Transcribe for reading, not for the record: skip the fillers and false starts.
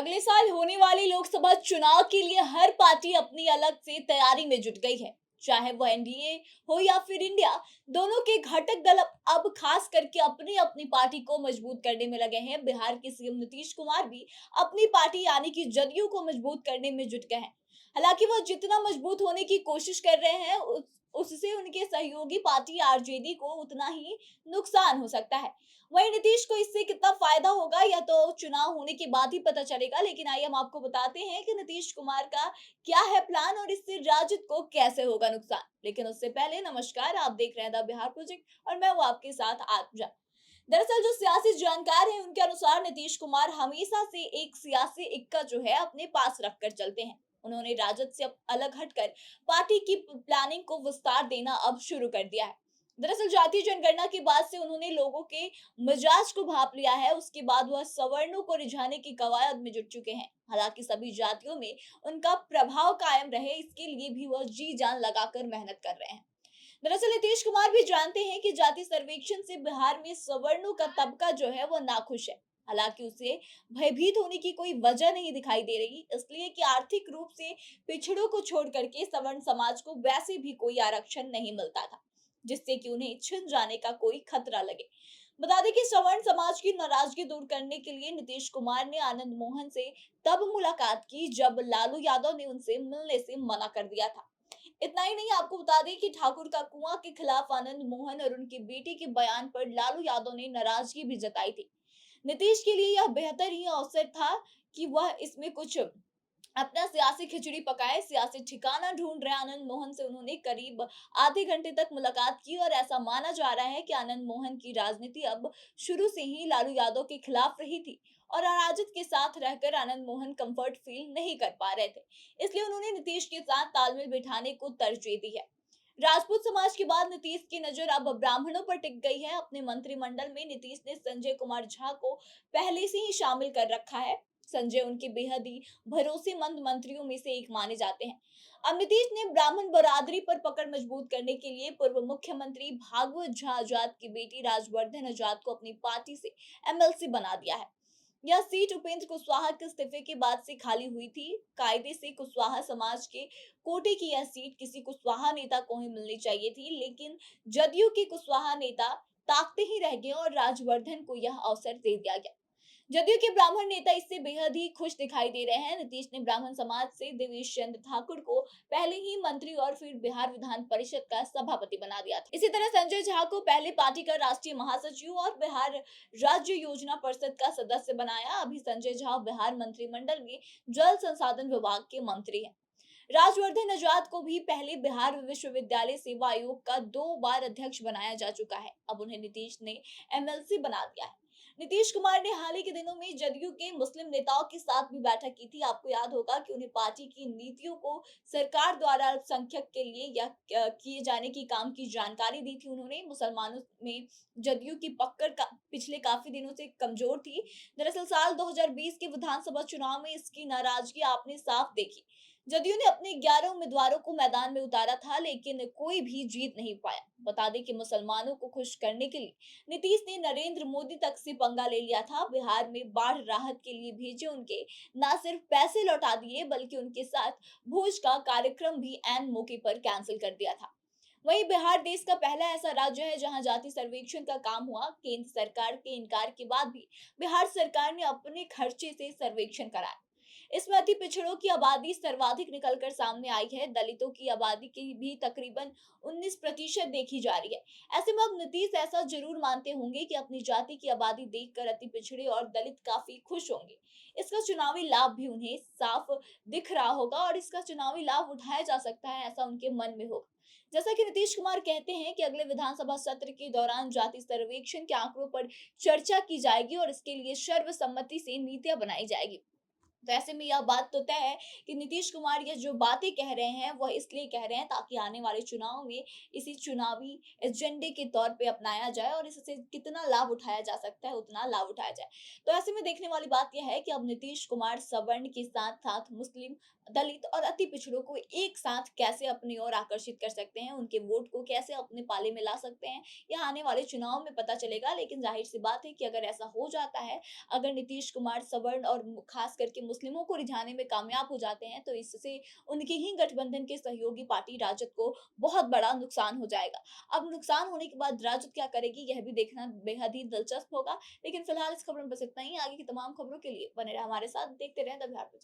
अगले साल होने वाले लोकसभा चुनाव के लिए हर पार्टी अपनी अलग से तैयारी में जुट गई है। चाहे वो एनडीए हो या फिर इंडिया, दोनों के घटक दल अब खास करके अपनी अपनी पार्टी को मजबूत करने में लगे हैं। बिहार के सीएम नीतीश कुमार भी अपनी पार्टी यानी कि जदयू को मजबूत करने में जुट गए हैं। हालांकि वो जितना मजबूत होने की कोशिश कर रहे हैं, उससे उनके सहयोगी पार्टी आरजेडी को उतना ही नुकसान हो सकता है। वहीं नीतीश को इससे कितना फायदा होगा यह तो चुनाव होने के बाद ही पता चलेगा, लेकिन आइए हम आपको बताते हैं कि नीतीश कुमार का क्या है प्लान और इससे राजद को कैसे होगा नुकसान। लेकिन उससे पहले नमस्कार, आप देख रहे हैं द बिहार प्रोजेक्ट और मैं हूं आपके साथ आत्मजा। दरअसल जो सियासी जानकार है उनके अनुसार नीतीश कुमार हमेशा से एक सियासी इक्का जो है अपने पास रखकर चलते हैं। उन्होंने राजद से अब अलग हटकर पार्टी की प्लानिंग को विस्तार देना अब शुरू कर दिया है। दरअसल जातीय जनगणना के बाद से उन्होंने लोगों के मिजाज को भाप लिया है। उसके बाद वह सवर्णों को रिझाने की कवायद में जुट चुके हैं। हालांकि सभी जातियों में उनका प्रभाव कायम रहे, इसके लिए भी वह जी जान लगाकर मेहनत कर रहे हैं। दरअसल नीतीश कुमार भी जानते हैं कि जाति सर्वेक्षण से बिहार में सवर्णों का तबका जो है वो नाखुश है। हालांकि उसे भयभीत होने की कोई वजह नहीं दिखाई दे रही, इसलिए कि आर्थिक रूप से पिछड़ों को छोड़ करके सवर्ण समाज को वैसे भी कोई आरक्षण नहीं मिलता था, जिससे कि उन्हें छिन जाने का कोई खतरा लगे। बता दें कि सवर्ण समाज की नाराजगी दूर करने के लिए नीतीश कुमार ने आनंद मोहन से तब मुलाकात की जब लालू यादव ने उनसे मिलने से मना कर दिया था। इतना ही नहीं, आपको बता दें कि ठाकुर का कुआं के खिलाफ आनंद मोहन और उनकी बेटी के बयान पर लालू यादव ने नाराजगी भी जताई थी। नीतीश के लिए यह बेहतर ही अवसर था कि वह इसमें कुछ अपना सियासी खिचड़ी पकाए। सियासी ठिकाना ढूंढ रहे आनंद मोहन से उन्होंने करीब आधे घंटे तक मुलाकात की और ऐसा माना जा रहा है कि आनंद मोहन की राजनीति अब शुरू से ही लालू यादव के खिलाफ रही थी और राजद के साथ रहकर आनंद मोहन कंफर्ट फील नहीं कर पा रहे थे, इसलिए उन्होंने नीतीश के साथ तालमेल बिठाने को तरजीह दी है। राजपूत समाज के बाद नीतीश की नजर अब ब्राह्मणों पर टिक गई है। अपने मंत्रिमंडल में नीतीश ने संजय कुमार झा को पहले से ही शामिल कर रखा है। संजय उनके बेहद ही भरोसेमंद मंत्रियों में से एक माने जाते हैं। अब नीतीश ने ब्राह्मण बरादरी पर पकड़ मजबूत करने के लिए पूर्व मुख्यमंत्री भागवत झा आजाद की बेटी राजवर्धन आजाद को अपनी पार्टी से एमएलसी बना दिया है। यह सीट उपेंद्र कुशवाहा के इस्तीफे के बाद से खाली हुई थी। कायदे से कुशवाहा समाज के कोटे की यह सीट किसी कुशवाहा नेता को ही मिलनी चाहिए थी, लेकिन जदयू के कुशवाहा नेता ताकते ही रह गए और राजवर्धन को यह अवसर दे दिया गया। जदयू के ब्राह्मण नेता इससे बेहद ही खुश दिखाई दे रहे हैं। नीतीश ने ब्राह्मण समाज से देवेश चंद्र ठाकुर को पहले ही मंत्री और फिर बिहार विधान परिषद का सभापति बना दिया था। इसी तरह संजय झा को पहले पार्टी का राष्ट्रीय महासचिव और बिहार राज्य योजना परिषद का सदस्य बनाया। अभी संजय झा बिहार मंत्रिमंडल में जल संसाधन विभाग के मंत्री हैं। राजवर्धन आजाद को भी पहले बिहार विश्वविद्यालय सेवा आयोग का 2 बार अध्यक्ष बनाया जा चुका है। अब उन्हें नीतीश ने एमएलसी बना दिया है। नीतीश कुमार ने हाल ही के दिनों में जदयू के मुस्लिम नेताओं के साथ भी बैठक की थी। आपको याद होगा कि उन्हें पार्टी की नीतियों को सरकार द्वारा अल्पसंख्यक के लिए या किए जाने की काम की जानकारी दी थी। उन्होंने मुसलमानों में जदयू की पकड़ पिछले काफी दिनों से कमजोर थी। दरअसल साल 2020 के विधानसभा चुनाव में इसकी नाराजगी आपने साफ देखी। जदयू ने अपने 11 उम्मीदवारों को मैदान में उतारा था, लेकिन कोई भी जीत नहीं पाया। बता दें कि मुसलमानों को खुश करने के लिए नीतीश ने नरेंद्र मोदी तक से पंगा ले लिया था। बिहार में बाढ़ राहत के लिए भेजे उनके न सिर्फ पैसे लौटा दिए, बल्कि उनके साथ भोज का कार्यक्रम भी ऐन मौके पर कैंसिल कर दिया था। वहीं बिहार देश का पहला ऐसा राज्य है जहां जाति सर्वेक्षण का काम हुआ। केंद्र सरकार के इनकार के बाद भी बिहार सरकार ने अपने खर्चे से सर्वेक्षण कराया। इसमें अति पिछड़ों की आबादी सर्वाधिक निकलकर सामने आई है। दलितों की आबादी की भी तकरीबन 19% देखी जा रही है। ऐसे में अब नीतीश ऐसा जरूर मानते होंगे कि अपनी जाति की आबादी देखकर अति पिछड़े और दलित काफी खुश होंगे। इसका चुनावी लाभ भी उन्हें साफ दिख रहा होगा और इसका चुनावी लाभ उठाया जा सकता है, ऐसा उनके मन में होगा। जैसा कि नीतीश कुमार कहते हैं कि अगले विधानसभा सत्र के दौरान जाति सर्वेक्षण के आंकड़ों पर चर्चा की जाएगी और इसके लिए सर्वसम्मति से नीतियां बनाई जाएगी। तो ऐसे में यह बात तो तय है कि नीतीश कुमार ये जो बातें कह रहे हैं वह इसलिए कह रहे हैं ताकि आने वाले चुनाव में इसी चुनावी एजेंडे के तौर पे अपनाया जाए और इससे कितना लाभ उठाया जा सकता है उतना लाभ उठाया जाए। तो ऐसे में देखने वाली बात यह है कि अब नीतीश कुमार सवर्ण के साथ साथ मुस्लिम, दलित और अति पिछड़ों को एक साथ कैसे अपनी ओर आकर्षित कर सकते हैं, उनके वोट को कैसे अपने पाले में ला सकते हैं, यह आने वाले चुनाव में पता चलेगा। लेकिन जाहिर सी बात है कि अगर ऐसा हो जाता है, अगर नीतीश कुमार सवर्ण और खास करके मुस्लिमों को रिझाने में कामयाब हो जाते हैं, तो इससे उनकी ही गठबंधन के सहयोगी पार्टी राजद को बहुत बड़ा नुकसान हो जाएगा। अब नुकसान होने के बाद राजद क्या करेगी, यह भी देखना बेहद ही दिलचस्प होगा। लेकिन फिलहाल इस खबर में बस इतना ही। आगे की तमाम खबरों के लिए बने रहे हमारे साथ, देखते रहें द बिहार प्रोजेक्ट।